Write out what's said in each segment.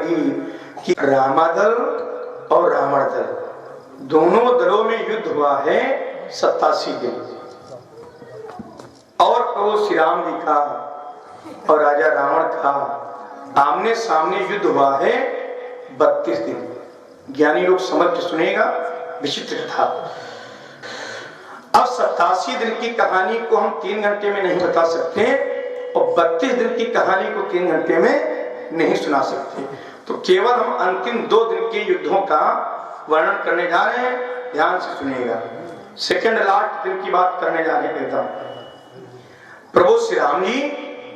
कि रामादल और रावण दल दोनों दलों में युद्ध हुआ है 87 दिन, और प्रभु श्री राम जी का और राजा रावण का आमने सामने युद्ध हुआ है 32 दिन। ज्ञानी लोग समझ के सुनेगा, विचित्र कथा। अब 87 दिन की कहानी को हम 3 घंटे में नहीं बता सकते और 32 दिन की कहानी को 3 घंटे में नहीं सुना सकते, तो केवल हम अंतिम 2 दिन के युद्धों का वर्णन करने जा रहे हैं। ध्यान से सुनिएगा। सेकंड लास्ट दिन की बात करने जा रहे हैं एकदम। प्रभु श्री राम जी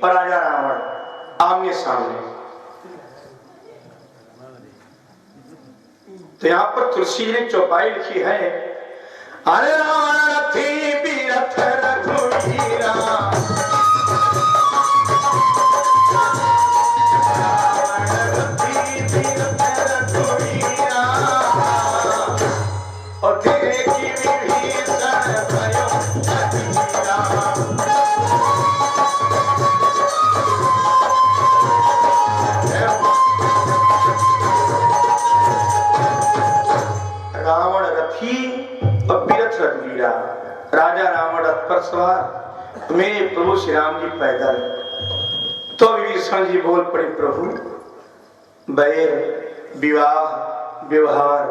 और राजा रावण आमने सामने। तो यहाँ पर तुलसी जी ने चौपाई लिखी है, अरे रावण रथी बीरथ रघुवीरा, और तेरे की विभीषण भयो अधीरा। रावण रथी और बीरथ रघुवीरा, राजा रावण रथ पर सवार, मेरे प्रभु श्री राम जी पैदल। तो विभीषण जी बोल पड़े, प्रभु बैर विवाह व्यवहार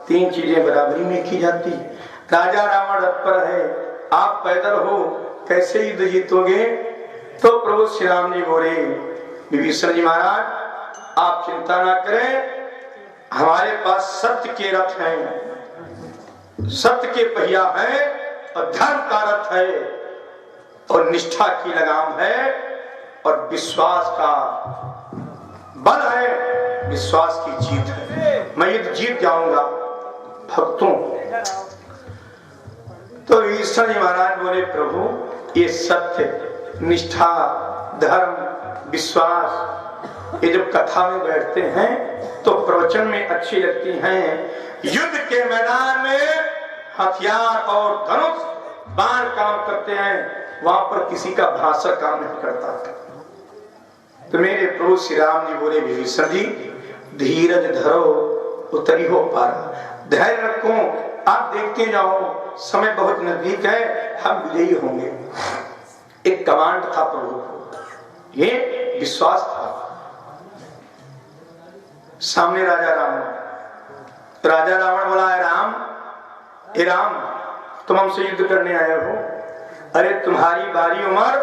3 चीजें बराबरी में की जाती। राजा रावण रथ पर है, आप पैदल हो, कैसे युद्ध जीतोगे? तो प्रभु श्री राम जी बोले, विभीषण जी महाराज आप चिंता ना करें, हमारे पास सत्य के रथ हैं, सत्य के पहिया है और धर्म का रथ है और निष्ठा की लगाम है और विश्वास का बल है, विश्वास की जीत है। मैं युद्ध जीत जाऊंगा भक्तों। तो विभीषण जी महाराज बोले, प्रभु ये सत्य निष्ठा धर्म विश्वास ये जब कथा में बैठते हैं तो प्रवचन में अच्छी लगती हैं। युद्ध के मैदान में हथियार और धनुष बाण काम करते हैं, वहां पर किसी का भाषा काम नहीं करता। तो मेरे प्रभु श्री राम जी बोले, विभीषण जी धीरज धरो उतरी हो पारा, धैर्य रखो, आप देखते जाओ, समय बहुत नजदीक है, हम विजयी होंगे। एक कमांड था प्रभु को, ये विश्वास था। सामने राजा रावण बोला, हे राम तुम हमसे युद्ध करने आए हो, अरे तुम्हारी बारी उम्र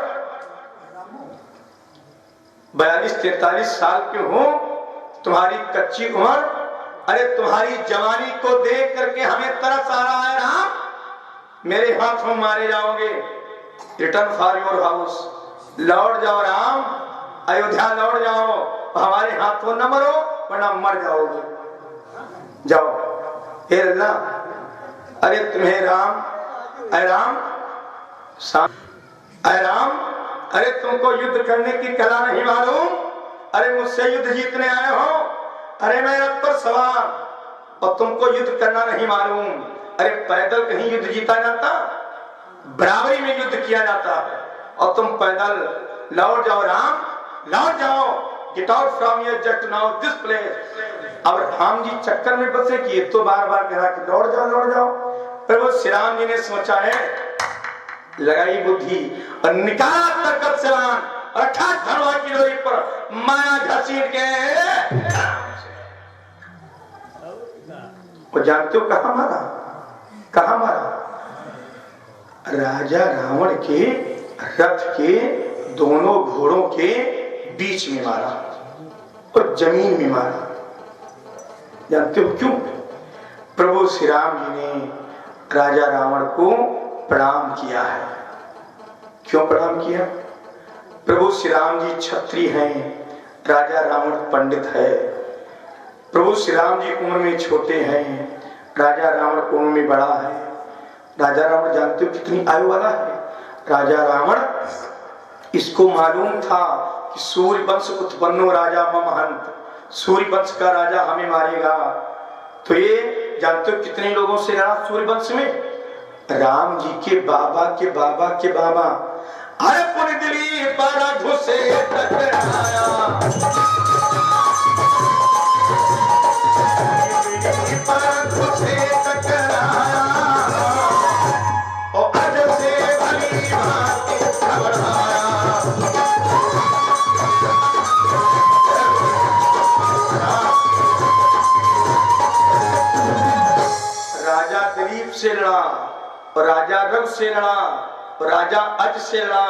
42-43 साल के हो, तुम्हारी कच्ची उम्र, अरे तुम्हारी जवानी को देख करके हमें तरस आ रहा है राम, मेरे हाथों मारे जाओगे। रिटर्न फॉर योर हाउस, लौट जाओ राम, अयोध्या लौट जाओ, हमारे हाथों न मरो वरना मर जाओगे, जाओ। हे अल्लाह, अरे तुम्हें राम, अरे राम, अरे राम, अरे तुमको युद्ध करने की कला नहीं मालूम, अरे मुझसे युद्ध जीतने आए हो, अरे मैं रथ पर सवार और तुमको युद्ध करना नहीं मालूम। अरे पैदल कहीं युद्ध जीता जाता, बराबरी में युद्ध किया जाता है, और तुम पैदल लौट जाओ राम, लौट जाओ, get out from your just now this place. अब राम जी चक्कर में फंसे कि ये तो बार बार कह रहा कि लौट जाओ लौट जाओ। प्रभु श्री राम जी ने सोचा है, लगाई बुद्धि और निकाला तर्कत से बाण और अर्थात धनवा की डोरी पर माया घसीट के, वो जानते हो कहां मारा? कहां मारा? राजा रावण के रथ के दोनों घोड़ों के बीच में मारा और जमीन में मारा। जानते हो क्यों? प्रभु श्री राम जी ने राजा रावण को प्रणाम किया है। क्यों प्रणाम किया? प्रभु श्री राम जी क्षत्रिय हैं, राजा रावण पंडित है। प्रभु श्री राम जी उम्र में छोटे हैं, राजा रावण उम्र में बड़ा है। राजा रावण जानते हो कितनी आयु वाला है? राजा रावण इसको मालूम था कि सूर्य वंश उत्पन्नो राजा ममहंत, सूर्य वंश का राजा हमें मारेगा। तो ये जानते हो कितने लोगों से लड़ा सूर्य वंश में? राम जी के बाबा के बाबा के बाबा। अरे पूरी दिली पर घुसे टकराया, परंतु से टकराया और अज से भली भांति घबराया। राजा दिलीप से लड़ा और राजा रघु से लड़ा और राजा अज से लड़ा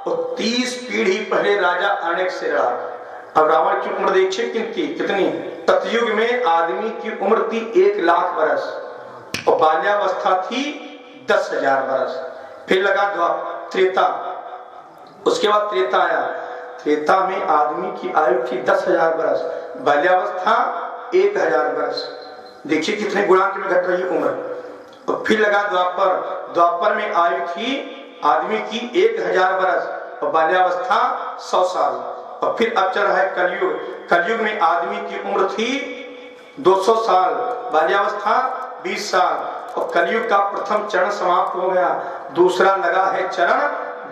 और 30 पीढ़ी पहले राजा अनेक से लड़ा। अब रावण की उम्र देखिए कितनी। सतयुग में आदमी की उम्र थी 1 लाख बरस और बाल्यावस्था थी 10,000 बरस। फिर लगा त्रेता, उसके बाद त्रेता आया। त्रेता में आदमी की आयु थी 10,000 बरस, बाल्यावस्था 1,000 बरस। देखिए कितने गुणांक में घट रही उम्र। और फिर लगा द्वापर, द्वापर में आयु थी आदमी की 1,000 बरस और बाल्यावस्था 100 साल। और फिर अब चल रहा है कलयुग, कलयुग में आदमी की उम्र थी 200 साल, बाल्यावस्था 20 साल। और कलयुग का प्रथम चरण समाप्त हो गया, दूसरा लगा है चरण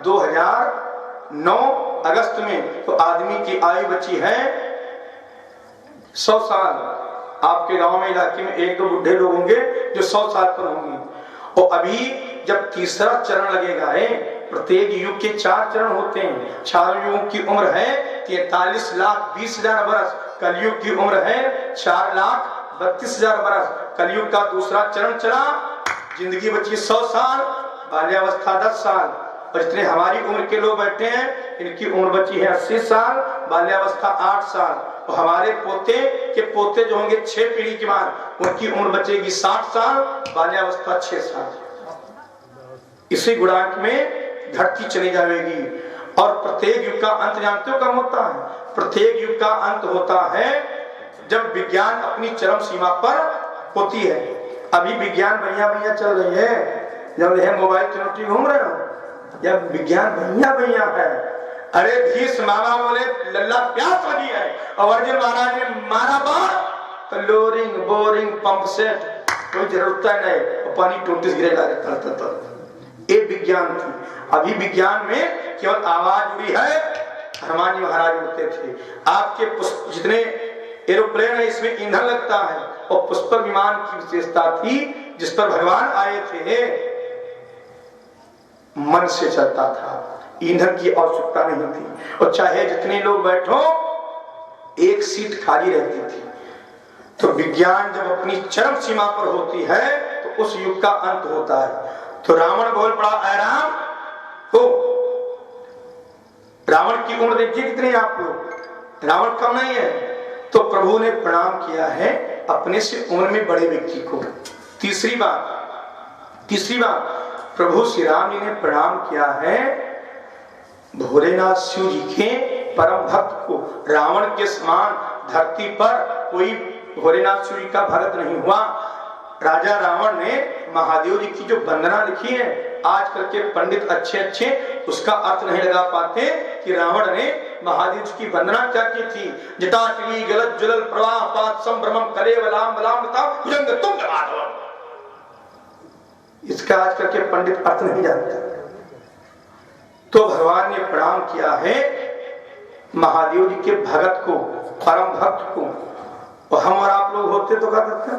2009 अगस्त में। तो आदमी की आयु बची है 100 साल। आपके गांव में इलाके में 1-2 बुढ़े लोग होंगे जो 100 साल पर होंगे। और अभी जब तीसरा चरण लगेगा प्रत्येक युग के 4 चरण होते हैं। 4 युगों की उम्र है 43,20,000 बरस। कलयुग की उम्र है 4,32,000 बरस। कलयुग का दूसरा चरण चला, जिंदगी बची 100 साल, बाल्यावस्था 10 साल। और जितने हमारी उम्र के लोग बैठे हैं इनकी उम्र बची है 80 साल, बाल्यावस्था 8 साल। और हमारे पोते के पोते जो होंगे 6 पीढ़ी के बाद उनकी उम्र बचेगी 60 साल, बाल्यावस्था 6 साल। इसी गुणांक में घटती चली जाएगी। और प्रत्येक युग का अंत जानते हो कब होता है? प्रत्येक युग का अंत होता है जब विज्ञान अपनी चरम सीमा पर होती है। अभी विज्ञान भैया चल रही है, जब यह मोबाइल चुनौती घूम रहे हो, जब विज्ञान भैया है। अरे भीष मामा बोले लल्ला प्यास लगी है और अर्जुन महाराज ने मारा बाण तो लोरिंग बोरिंग पंप सेट कोई जरूरत नहीं, पानी टोटिस गिरेगा रहता। ये विज्ञान थी। अभी विज्ञान में केवल आवाज उड़ी है। हनुमान जी महाराज उड़ते थे। आपके जितने एरोप्लेन है इसमें ईंधन लगता है और पुष्पक विमान की विशेषता थी जिस पर भगवान आए थे मन से चलता था, ईंधन की आवश्यकता नहीं थी। और चाहे जितने लोग बैठो एक सीट खाली रहती थी। तो विज्ञान जब अपनी चरम सीमा पर होती है तो उस युग का अंत होता है। तो रावण बोल पड़ा ऐ राम हो। रावण की उम्र देखिए कितनी आप लोग, रावण कम नहीं है। तो प्रभु ने प्रणाम किया है अपने से उम्र में बड़े व्यक्ति को। तीसरी बात प्रभु श्री राम जी ने प्रणाम किया है भोलेनाथ शिव जी के परम भक्त को। रावण के समान धरती पर कोई भोलेनाथ शिव जी का भक्त नहीं हुआ। राजा रावण ने महादेव जी की जो वंदना लिखी है, आजकल के पंडित अच्छे उसका अर्थ नहीं लगा पाते कि रावण ने महादेव जी की वंदना क्या की थी। जटाटवी गलत जुलल प्रवाह पात संभ्रमम कलेवलाम बलामता भुजंग तुम माधव। इसका आजकल के पंडित अर्थ नहीं जानते। तो भगवान ने प्रणाम किया है महादेव जी के भगत को, परम भक्त को। और हम और आप लोग होते तो क्या करते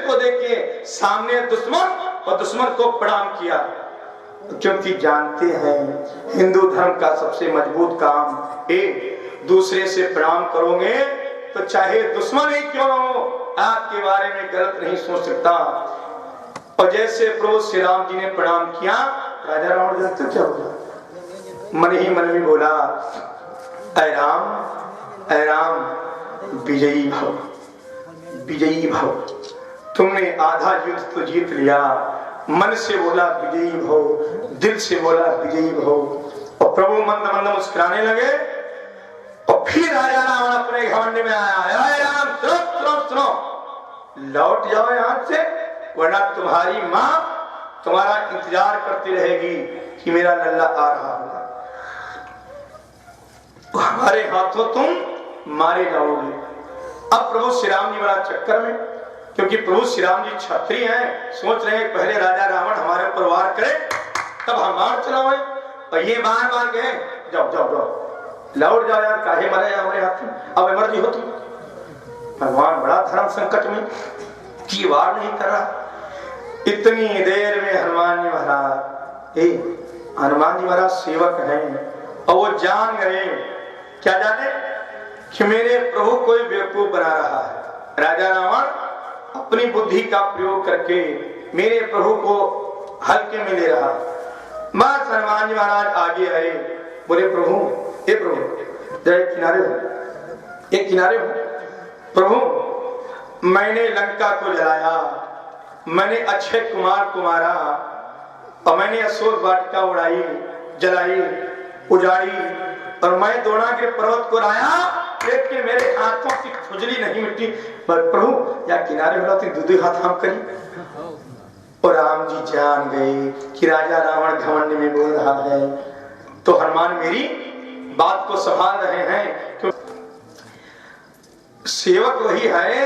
को देखिए सामने दुश्मन और दुश्मन को प्रणाम किया, क्योंकि जानते हैं हिंदू धर्म का सबसे मजबूत काम एक दूसरे से प्रणाम करोगे तो चाहे दुश्मन ही क्यों हो आपके बारे में गलत नहीं सोच सकता। और जैसे प्रभु श्री राम जी ने प्रणाम किया, राजा रावण जानते क्या बोला? मन ही मन में बोला ऐ राम विजयी भव। तुमने आधा युद्ध तो जीत लिया। मन से बोला विजयी भव, दिल से बोला विजयी भव। और प्रभु मंद मंद मुस्कुराने लगे। और फिर राजा रावण अपने घमंड में आया, राम सुनो लौट जाओ यहां से, वरना तुम्हारी मां तुम्हारा इंतजार करती रहेगी कि मेरा लल्ला आ रहा होगा। हमारे हाथों तुम मारे जाओगे। अब प्रभु श्री राम जी बड़ा चक्कर में, क्योंकि प्रभु श्री राम जी क्षत्रिय हैं, सोच रहे हैं पहले राजा रावण हमारे ऊपर वार करे तब हम बाण चलावे। और ये बार गए जाओ लौट जाओ यार, काहे मरे हमारे हाथ में, अब एमर्जी हो तुम। भगवान बड़ा धर्म संकट में। कि वार नहीं कर रहा। इतनी देर में हनुमान जी महाराज, हनुमान जी महाराज सेवक हैं और वो जान गए, क्या जाने, कि मेरे प्रभु कोई बेवकूफ बना रहा है। राजा रावण अपनी बुद्धि का प्रयोग करके मेरे प्रभु को हल्के में ले रहा। बस हनुमान जी महाराज आगे आए, बोले प्रभु, हे प्रभु जरा एक किनारे हो। प्रभु मैंने लंका को जलाया, मैंने अक्षय कुमार को मारा और मैंने अशोक वाटिका उड़ाई, जलाई, उजाड़ी और मैं द्रोणागिरि पर्वत को लाया, लेकिन मेरे हाथों की खुजली नहीं मिटी। पर प्रभु या किनारे हो तो दूध हाथ हम करी। और राम जी जान गए कि राजा रावण घमंड में बोल रहा है, तो हनुमान मेरी बात को संभाल रहे हैं। क्यों? सेवक वही है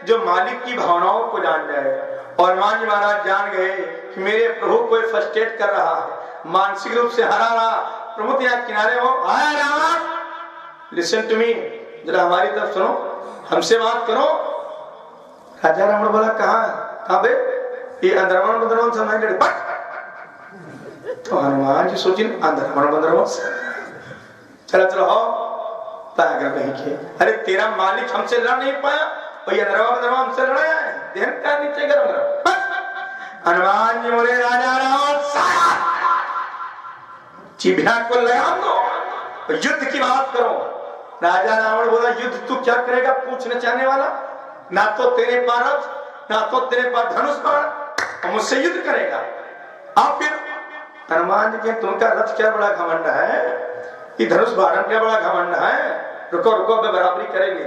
जो मालिक की भावनाओं को जान जाए। और हनुमान जी महाराज जान गए कि मेरे प्रभु को फ्रस्ट्रेट कर रहा है, मानसिक रूप से हरा रहा। प्रभु यहाँ किनारे हो, आया रावण, लिसन टू मी, जरा हमारी तरफ सुनो, हमसे बात करो। राजा रावण बोला कहाँ बे, ये अंदरवन बंदरवन से नहीं लड़े। तो हनुमान जी सोची अंदरवन बंदरवन से, चलो हो पागल कहीं के, अरे तेरा मालिक हमसे लड़ नहीं पाया और ये अंदरवन हमसे लड़ाया है, देह का नीचे गरम। हनुमान जी बोले राजा रावण चिभिया को लगा दो, युद्ध की बात करो। राजा रावण बोला युद्ध तू क्या करेगा, पूछना चाहने वाला, ना तो तेरे पास रथ, ना तो तेरे पास धनुष बाण, और मुझसे युद्ध करेगा। आप फिर हनुमान जी के तुमका रथ क्या बड़ा घमंड है, ये धनुष बाण क्या बड़ा घमंड है, रुको रुको अब बराबरी करेंगे।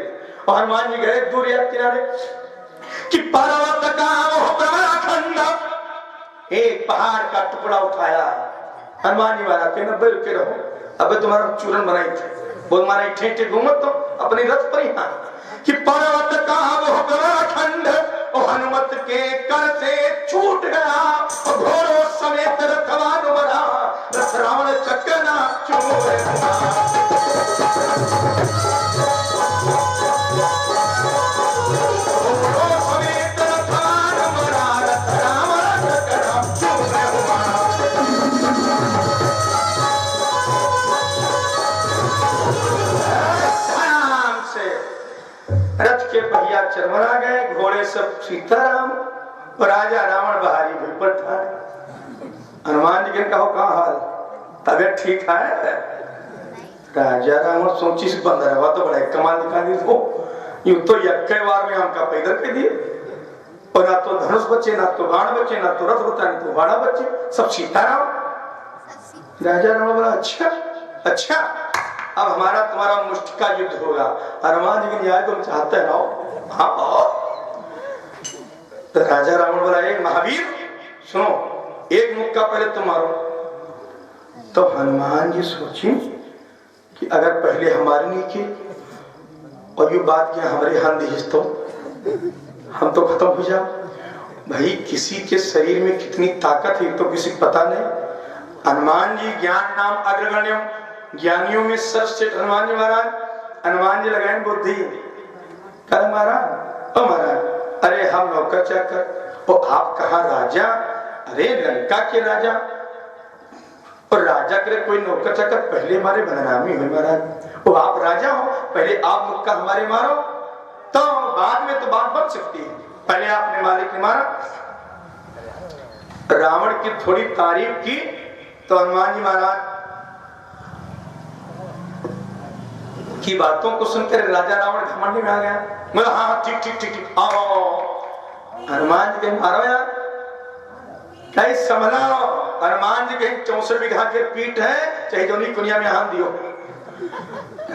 और हनुमान जी गए दूर या किनारे कि पर्वत का वो प्रखंड, एक पहाड़ का टुकड़ा उठाया। हनुमान जी महाराज के 90 रुके रहो, अब तुम्हारा चूरन बनाई थे, बोल मारा ठेठे घूमत तो अपने रथ पर ही कि पर्वत का वो प्रखंड और हनुमत के कर से छूट गया और घोड़ों समेत रथवान मरा, रथ रावण चकना चूर। रथ के पहिया चरमरा गए, घोड़े सब सीताराम और राजा रावण बहारी भूल पर ठाड़। हनुमान जी के कहो कहाँ हाल, तबियत ठीक है? राजा रावण सोची से बंदर हुआ तो बड़ा कमाल दिखा दी, यूं तो यक्के वार में हमका पैदल के दिए, और ना तो धनुष बचे, ना तो बाण बचे, ना तो रथ बचा, ना तो बाणा बचे, सब सीताराम। राजा रावण बोला अच्छा अब हमारा तुम्हारा मुष्टि का युद्ध होगा। हनुमान जी के न्याय तुम चाहते हो? हाँ। तो राजा रावण बोला एक महावीर सुनो, एक मुक्का पहले तुम मारो। तो हनुमान जी सोची कि अगर पहले हमारे नहीं की और ये बात क्या हमारे हाथ तो हम तो खत्म हो जाओ। भाई किसी के शरीर में कितनी ताकत है तो किसी को पता नहीं। हनुमान जी ज्ञान नाम अग्रगण्यम, ज्ञानियों में सर्वश्रेष्ठ हनुमान जी महाराज। हनुमान जी लगाए बुद्धि, कल महाराज अरे हम नौकर चाकर और आप कहा राजा, अरे लंका के राजा, और राजा करे कोई नौकर चाकर, पहले हमारे बदनामी हुई महाराज। वो आप राजा हो, पहले आप मुक्का हमारे मारो तो बाद में तो बात बन सकती है, पहले आपने मालिक ने मारा। रावण की थोड़ी तारीफ की तो हनुमान जी महाराज की बातों को सुनकर राजा रावण घमंड में आ गया। मैं हाँ ठीक आओ। हनुमान जी के मारो यार, कहीं संभलाओ। हनुमान जी कहीं 64 बीघा के पीठ है, चाहे दोनों कुनिया में हाथ दियो।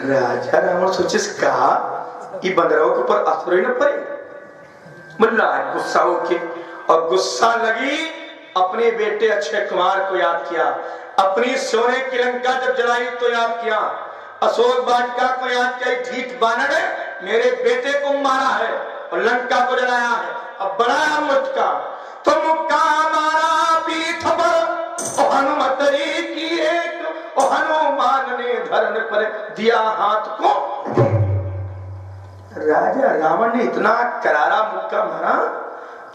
राजा रावण सोचे कहा कि बंदरों के ऊपर असुर न पड़े, मतलब गुस्सा होके, और गुस्सा लगी अपने बेटे अक्षय कुमार को याद किया, अपनी सोने की लंका जब जलाई तो याद किया, अशोक वाटिका को याद किया, ढीठ बानर मेरे बेटे को मारा है और लंका को जलाया है, अब बढ़ाया मुझका तो मुक्का मारा पीठ पर और हनुमत की एक और हनुमान ने धरन पर दिया हाथ को। राजा रावण ने इतना करारा मुक्का मारा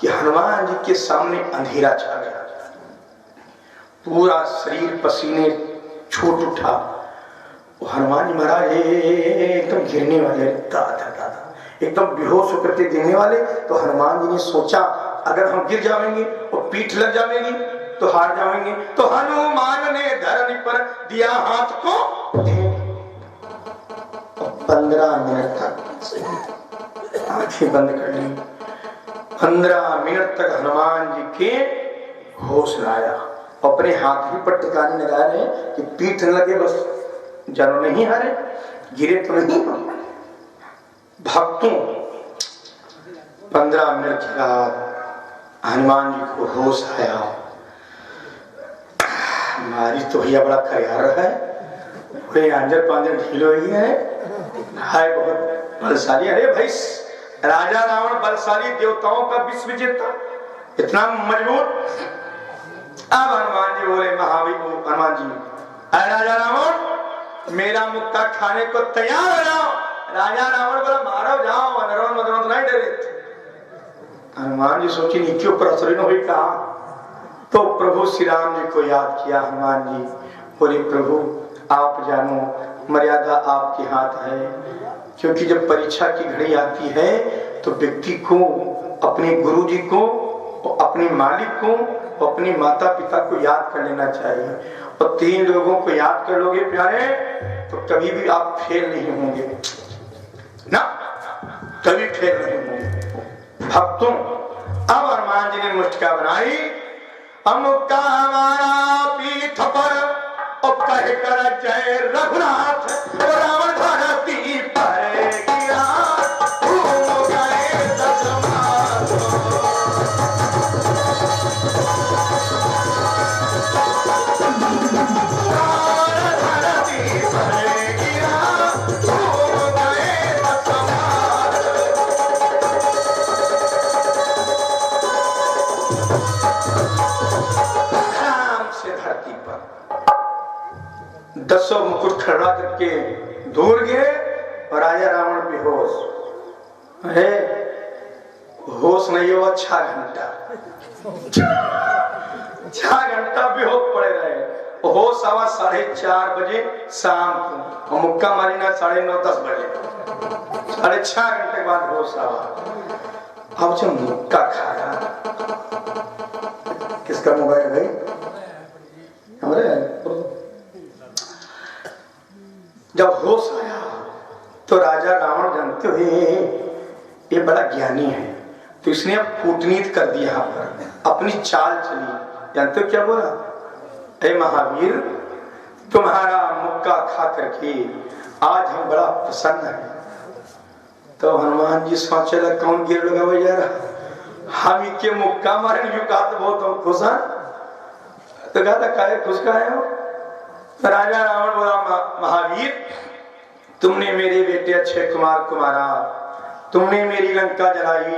कि हनुमान जी के सामने अंधेरा छा गया, पूरा शरीर पसीने छूट उठा। हनुमान जी महाराज एकदम गिरने वाले, एकदम बेहोश होकर के गिरने वाले। तो हनुमान जी ने सोचा अगर हम गिर जाएंगे और पीठ लग जाएगी तो हार जाएंगे। तो हनुमान ने धरनी पर दिया हाथ को, 15 मिनट तक आंखें बंद कर ली। 15 मिनट तक हनुमान जी के होश लाया। अपने हाथ भी पर टिकाने लगा रहे कि पीठ न लगे, बस जनो नहीं हारे, गिरे तो नहीं। भक्तों 15 मिनट के बाद हनुमान जी को होश आया। हमारी तो भैया बड़ा खरियार है, पूरे आंजर पांजर ढील हो गई है, हाय बहुत बलशाली। अरे भाई राजा रावण बलशाली, देवताओं का विश्व विजेता, इतना मजबूत। अब हनुमान जी बोले, महावीर हनुमान जी, अरे राजा रावण मेरा मुक्का खाने को तैयार हो जाओ। राजा रावण बोला मारो जाओ, अनरवन मदरवन नहीं डरे। हनुमान जी सोची नीचे ऊपर असर हुई कहा। तो प्रभु श्री राम जी को याद किया। हनुमान जी बोले प्रभु आप जानो मर्यादा आपके हाथ है, क्योंकि जब परीक्षा की घड़ी आती है तो व्यक्ति को अपने गुरु जी को, अपने मालिक को, अपने माता पिता को याद कर लेना चाहिए। और 3 लोगों को याद कर लोगे प्यारे तो कभी भी आप फेल नहीं होंगे ना, कभी फेल नहीं होंगे। भक्तों अब हनुमान जी ने मुस्का बनाई, अमुक्का हमारा पीठ पर और कह कर जय रघुनाथ, रावण धरती पर गिरा, घूम गए दशमात। दसों मुकुट खड़ा करके दूर गए और राजा रावण बेहोश। अरे होश नहीं हुआ 6 घंटा, 6 घंटा बेहोश पड़े रहे। होश आवा 4:30 बजे शाम को, और मुक्का मारी ना 9:30-10 बजे, 6.5 घंटे के बाद होश आवा। अब जब मुक्का खाया, किसका मोबाइल भाई? हमारे। जब होश आया तो राजा रावण जानते हुए ये बड़ा ज्ञानी है, तो इसने अब कूटनीति कर दिया, यहाँ पर अपनी चाल चली। जानते हो क्या बोला? हे महावीर तुम्हारा मुक्का खा करके आज हम बड़ा प्रसन्न हैं। तो हनुमान जी सोचे लगा कौन गिर लगा भाई यार, हम इनके मुक्का मारे नहीं, कहा तो बहुत हम खुश हैं। तो कहा था काहे खुश का है हो? राजा रावण बोला महावीर तुमने मेरे बेटे अक्षय कुमार को मारा, तुमने मेरी लंका जलाई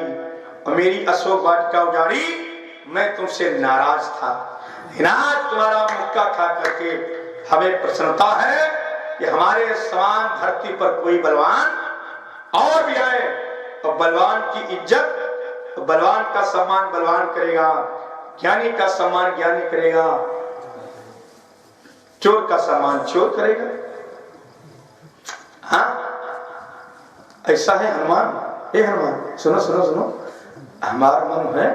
और मेरी अशोक वाटिका उजाड़ी, मैं तुमसे नाराज था। आज तुम्हारा मुक्का खा करके हमें प्रसन्नता है कि हमारे समान धरती पर कोई बलवान और भी आए, तो बलवान की इज्जत, तो बलवान का सम्मान बलवान करेगा, ज्ञानी का सम्मान ज्ञानी करेगा, चोर का सम्मान चोर करेगा। हाँ ऐसा है हनुमान। हे हनुमान सुनो सुनो सुनो, हमारा मन है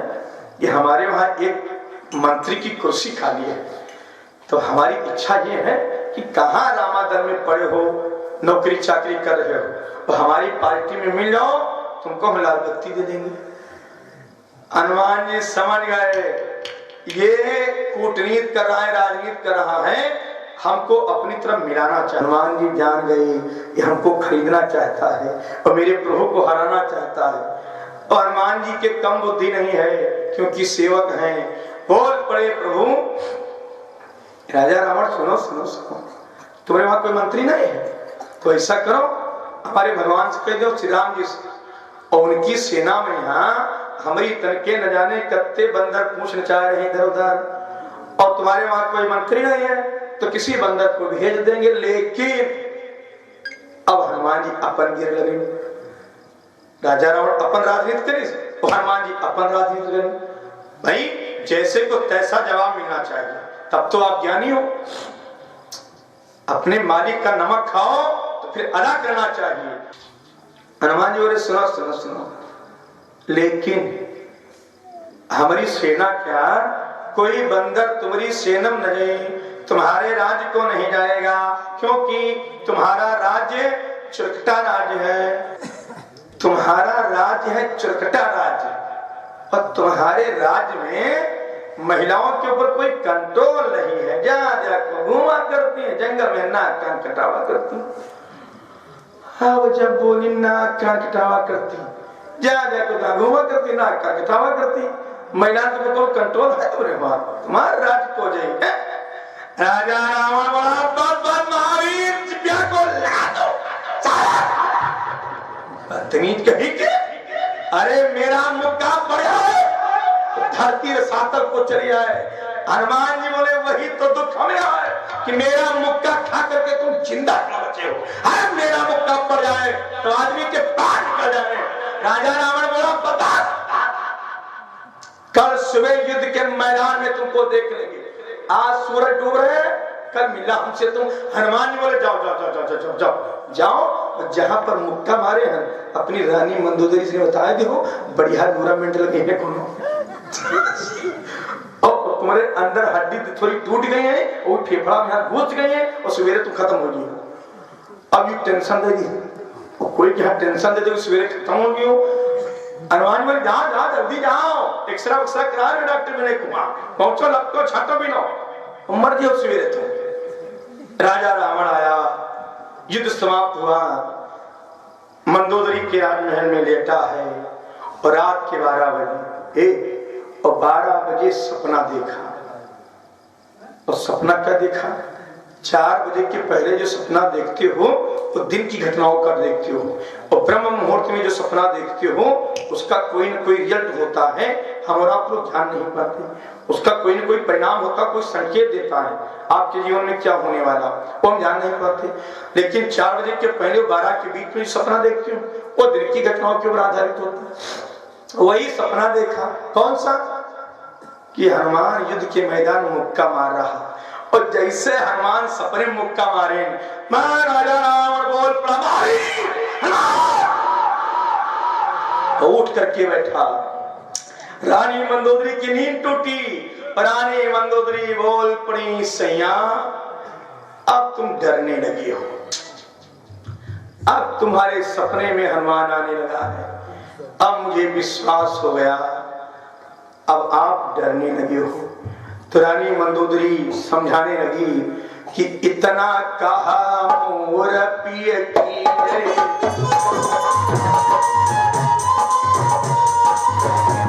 कि हमारे वहां एक मंत्री की कुर्सी खाली है, तो हमारी इच्छा ये है कि कहाँ रामादल में पड़े हो, नौकरी चाकरी कर रहे हो, तो हमारी पार्टी में मिल जाओ, तुमको हम लाल बत्ती दे देंगे। हनुमान जी समझ गए ये कूटनीति कर रहा है, राजनीति कर रहा है, हमको अपनी तरफ मिलाना चाहता। हनुमान जी जान गए कि हमको खरीदना चाहता है और मेरे प्रभु को हराना चाहता है। और हनुमान जी के कम बुद्धि नहीं है, क्योंकि सेवक हैं। बोल पड़े प्रभु। राजा रावण सुनो सुनो सुनो, तुम्हारे वहां कोई मंत्री नहीं है, तो ऐसा करो हमारे भगवान से कह दो, श्री राम जी से, और उनकी सेना में यहाँ हमारी तनके न जाने कत्ते बंदर पूछ नचा रहे इधर उधर, और तुम्हारे वहां कोई मंत्री नहीं है तो किसी बंदर को भेज देंगे। लेकिन अब हनुमान जी अपन गिर लगे, राजा रावण अपन राजनीति करे, हनुमान जी अपन राजी हो गए। भाई जैसे को तैसा जवाब मिलना चाहिए, तब तो आप ज्ञानी हो। अपने मालिक का नमक खाओ तो फिर अदा करना चाहिए। हनुमान जी बोले सुनो सुनो सुनो, लेकिन हमारी सेना क्या, कोई बंदर तुम्हारी सेनम न जाए, तुम्हारे राज्य को नहीं जाएगा, क्योंकि तुम्हारा राज्य चुरकटा राज्य है। तुम्हारा राज्य है चुरकटा राज्य, और तुम्हारे राज्य में महिलाओं के ऊपर कोई कंट्रोल नहीं है। जहाँ जाकर घूमा करती है, जंगल में नाक कान कटावा करती। हाँ वो जब बोली नाक कान कटावा करती, जहाँ जाकर घूमा करती, नाक कान कटावा करती। महिला के ऊपर कंट्रोल है तुम्हारे पास, तुम्हारा राज्य को जाए। राजा रावण बड़ा महावीर चिपिया को ला दो। बदतमीज कही के, अरे मेरा मुक्का पड़ा है, धरती सातक को चली आए। हनुमान जी बोले वही तो दुख हमें है कि मेरा मुक्का खा करके तुम जिंदा न बचे हो। अरे मेरा मुक्का पड़ जाए तो आदमी के प्राण निकल जाए। राजा रावण बोला बता, कल सुबह युद्ध के मैदान में तुमको देख लेंगे। आज सूरज डूब रहे हैं, कल मिला हमसे तुम। हनुमान जी बोले जाओ जाओ जाओ जाओ जाओ जाओ जाओ, और जहां पर मुक्का मारे हैं अपनी रानी मंदोदरी से बताया देखो बढ़िया टूर्नामेंट लगे हैं कोनो। और तुम्हारे अंदर हड्डी थोड़ी टूट गई है, वो फेफड़ा में घुस गई है, और सवेरे तुम खत्म हो गई। अब ये टेंशन देगी कोई, क्या टेंशन दे दे सवेरे खत्म हो गई। हनुमान बोले जाओ जाओ जल्दी जाओ, एक्सरा उक्सरा करा लो डॉक्टर विनय कुमार, पहुंचो लगतो छाटो भी नो, मर जाओ सवेरे तुम। राजा रावण आया, युद्ध समाप्त हुआ, मंदोदरी के राजमहल में लेटा है, और रात के 12 बजे और 12 बजे सपना देखा। और सपना क्या देखा, 4 बजे के पहले जो सपना देखते हो तो दिन की घटनाओं का देखते हो, और ब्रह्म मुहूर्त में जो सपना देखते हो उसका कोई न कोई रिजल्ट होता है, हम और आप लोग ध्यान नहीं पाते। उसका कोई न कोई परिणाम होता, कोई संकेत देता है आपके जीवन में क्या होने वाला, वो हम ध्यान नहीं पाते। लेकिन 4 बजे के पहले 12 के बीच में सपना देखते हो वो दिन की घटनाओं के ऊपर आधारित होता है। वही सपना देखा, कौन सा, कि हनुमान युद्ध के मैदान में मुक्का मार रहा, और जैसे हनुमान सपने में मुक्का मारे, राजा रावण बोल पड़ा, उठ करके बैठा। रानी मंदोदरी की नींद टूटी, रानी मंदोदरी बोल पड़ी सैया अब तुम डरने लगी हो, अब तुम्हारे सपने में हनुमान आने लगा है, अब मुझे विश्वास हो गया, अब आप डरने लगे हो। तो रानी मंदोदरी समझाने लगी कि इतना कहा मोर पिय की रे,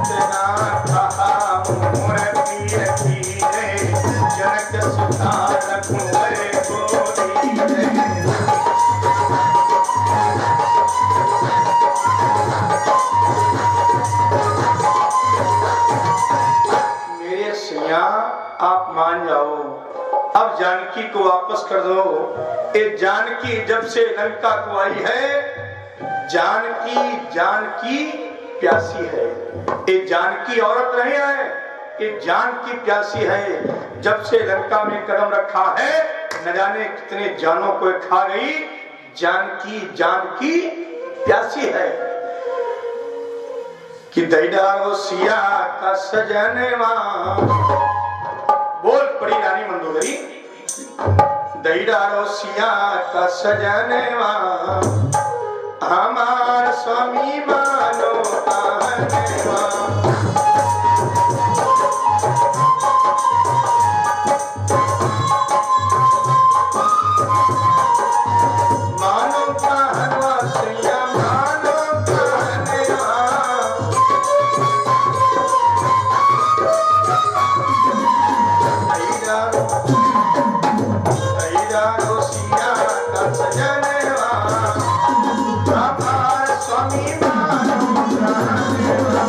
इतना कहा मोर पिय की रे, जनक सुता रघुवर गोरी रे। मेरे सिया आप मान जाओ, अब जानकी को वापस कर दो। ये जानकी जब से लंका को आई है, जानकी प्यासी है। ये जानकी औरत नहीं है, ये जानकी प्यासी है। जब से लंका में कदम रखा है, न जाने कितने जानों को खा गई। जानकी प्यासी है कि दैडारो सिया का सजनवा, बोल पड़ी रानी मंदोदरी, दैडारो सिया का सजनवा, हमार स्वामी मानो कहनवा। मानो कहनवा सिया मानो कहनवा, दैडारो सिया का सजनवा, हमार स्वामी मानो कहनवा।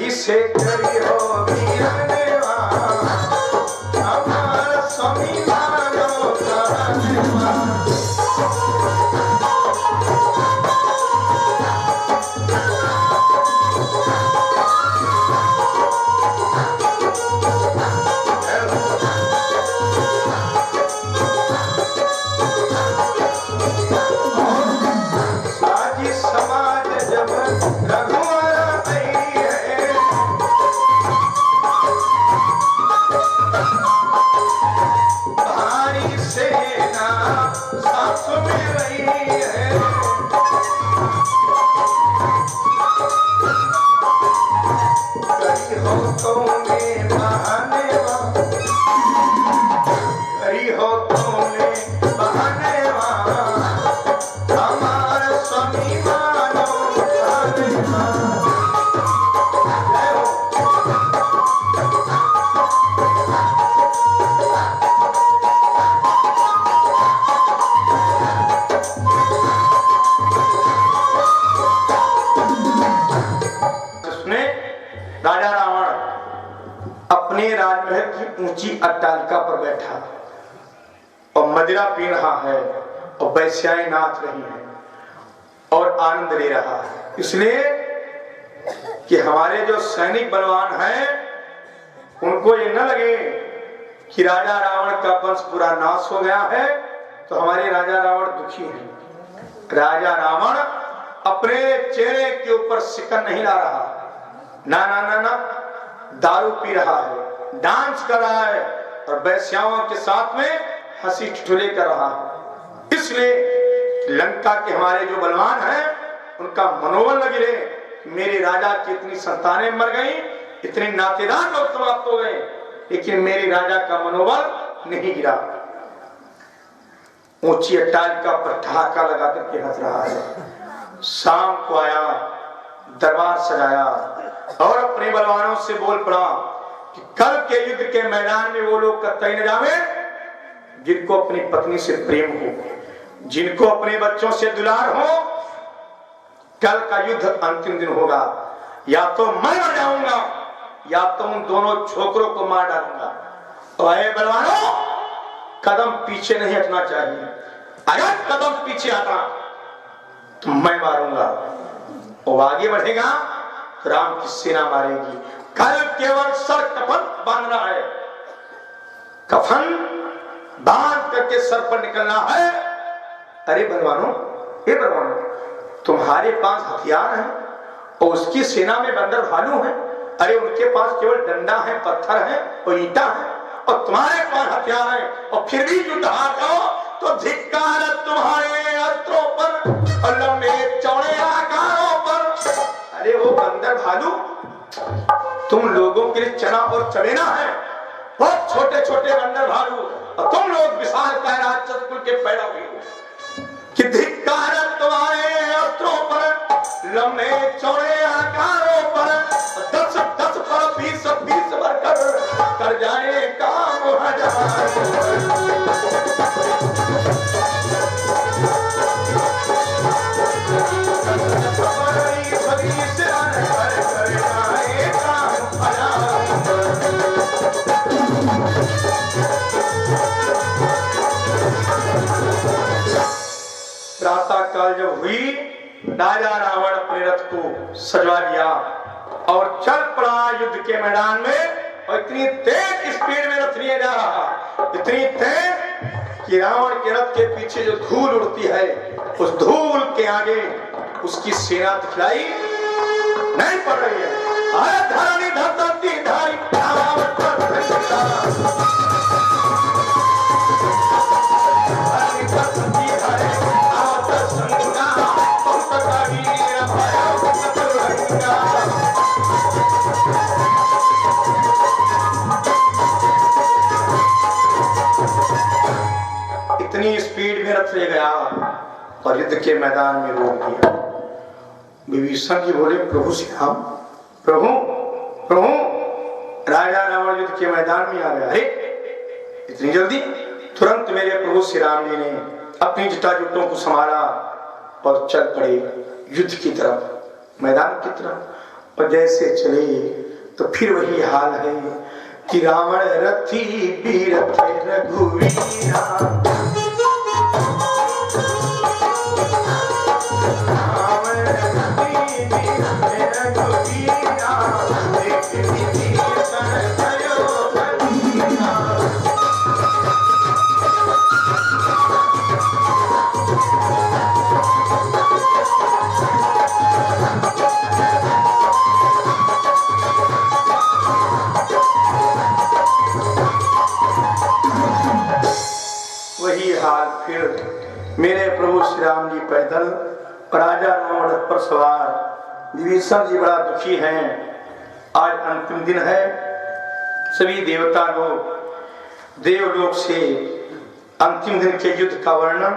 इसे करी हो वीरने हमारा स्वामी मानो साजी समाज जब रघुवर भारी सेना साथ में रही है। करी हो तूने बहाने करी हो तूने बहाने हमारा स्वामी मानो राजा रावण अपने राजमहल की ऊंची अट्टालिका पर बैठा और मदिरा पी रहा है और वैश्याएं नाच रही हैं और आनंद ले रहा है, इसलिए कि हमारे जो सैनिक बलवान हैं उनको ये न लगे कि राजा रावण का वंश पूरा नाश हो गया है, तो हमारे राजा रावण दुखी हैं। राजा रावण अपने चेहरे के ऊपर सिकन नहीं ला रहा, ना ना ना ना, दारू पी रहा है, डांस कर रहा है और वैश्याओं के साथ में हंसी ठिठुले कर रहा है। इसलिए लंका के हमारे जो बलवान हैं उनका मनोबल न गिरे। मेरे राजा की इतनी संतानें मर गई, इतने नातेदार लोग समाप्त हो गए, लेकिन मेरे राजा का मनोबल नहीं गिरा। ऊंची अट्टालिका पर ठहाका लगा करके हंस रहा है। शाम को आया, दरबार सजाया और अपने बलवानों से बोल पड़ा कि कल के युद्ध के मैदान में वो लोग कतई न जावे जिनको अपनी पत्नी से प्रेम हो, जिनको अपने बच्चों से दुलार हो। कल का युद्ध अंतिम दिन होगा, या तो मैं मर जाऊंगा या तो उन दोनों छोकरों को मार डालूंगा। और ये बलवानों, कदम पीछे नहीं हटना चाहिए, अगर कदम पीछे हटा तो मैं मारूंगा। और आगे बढ़ेगा तो राम की सेना मारेगी। कल केवल सर कफन बांधना है, कफन बांध करके सर पर निकलना है। अरे बलवानों, ये बलवानों, तुम्हारे पास हथियार हैं और उसकी सेना में बंदर भालू हैं। अरे उनके पास केवल डंडा है, पत्थर है और ईंटा है, और तुम्हारे पास हथियार है और फिर भी युद्ध हार जाओ तो धिक्कार तुम्हारे अस्त्रों पर और लंबे चौड़े आकारों पर। अरे वो बंदर भालू तुम लोगों के लिए चना और चबेना है, बहुत छोटे छोटे बंदर भालू, और तुम लोग विशाल राक्षस कुल के पैदा हुए हो। कि धिक्कार तुम्हारे अस्त्रों पर, लंबे चौड़े आकारों पर, 10-10 पर 20-20 बढ़कर कर जाए काम हजार। प्रातः काल जब हुई, राजा रावण अपने रथ को सजवा लिया और चल पड़ा युद्ध के मैदान में। और इतनी तेज स्पीड में रथ लिए जा रहा, इतनी तेज कि रावण के रथ के पीछे जो धूल उड़ती है, उस धूल के आगे उसकी सेना दिखलाई नहीं पड़ रही है। अरे धरणी धरती धारी इतनी स्पीड में रथ ले गया और युद्ध के मैदान में रोक दिया। विभीषण जी बोले, प्रभु श्री राम, प्रभु प्रभु, राजा रावण युद्ध के मैदान में आ गया। अरे इतनी जल्दी? तुरंत मेरे प्रभु श्री राम जी ने अपनी जटाजुटों को संभाला और चल पड़े युद्ध की तरफ, मैदान की तरफ। और जैसे चले तो फिर वही हाल है कि रावण रथी बीर थे रघुवीरा, रावण रथी बीर थे रघुवीरा, एक विभीषण भयो बलवीरा। वही हाल फिर मेरे प्रभु श्री राम जी पैदल, राजा रावण पर सवार। विभीषण जी बड़ा दुखी हैं। आज अंतिम दिन है। सभी देवता लोग देवलोक से अंतिम दिन के युद्ध का वर्णन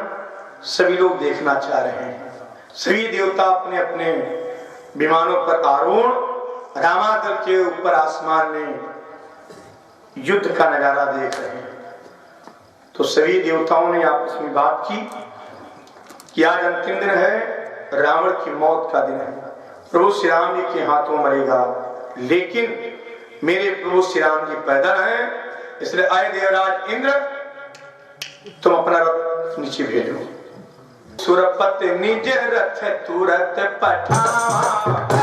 सभी लोग देखना चाह रहे हैं। सभी देवता अपने अपने विमानों पर आरूढ़ रामादल के ऊपर आसमान में युद्ध का नजारा देख रहे हैं। तो सभी देवताओं ने आपस में बात की कि आज अंतिम दिन है, रावण की मौत का दिन है, प्रभु श्री राम जी के हाथों मरेगा, लेकिन मेरे प्रभु श्री राम जी पैदल हैं, इसलिए आए देवराज इंद्र तुम अपना रथ नीचे भेजो। सुरपत निज रथ तुरंत पठावा,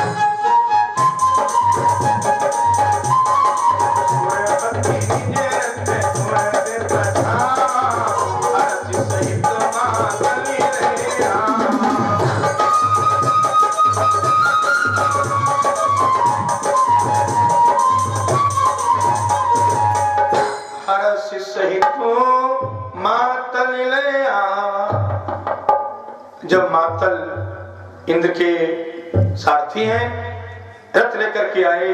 जब मातल इंद्र के सारथी हैं रथ लेकर के आए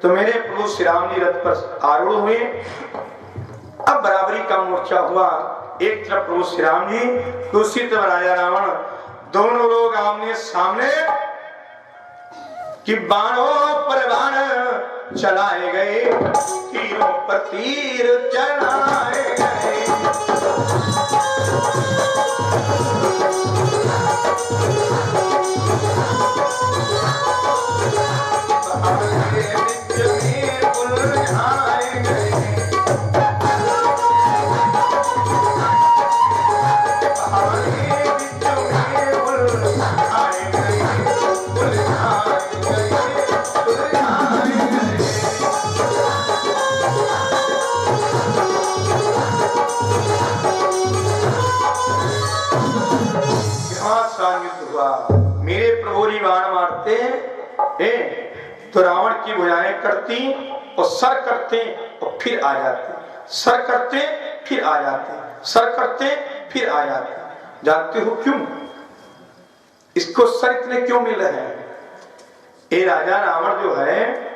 तो मेरे प्रभु श्री राम जी रथ पर आरूढ़ हुए। अब बराबरी का मोर्चा हुआ। एक तरफ प्रभु श्री राम जी, दूसरी तरफ राजा रावण, दोनों लोग आमने सामने कि बाणों पर बाण चलाए गए, तीरों पर तीर चलाए गए। मेरे प्रभु बाण मारते तो रावण की भुजाएं करती और सर करते और फिर आ जाते, सर करते फिर आ जाते, सर करते फिर आ जाते। जानते हो क्यों? इसको सर इतने क्यों मिल रहे हैं? ये राजा रावण जो है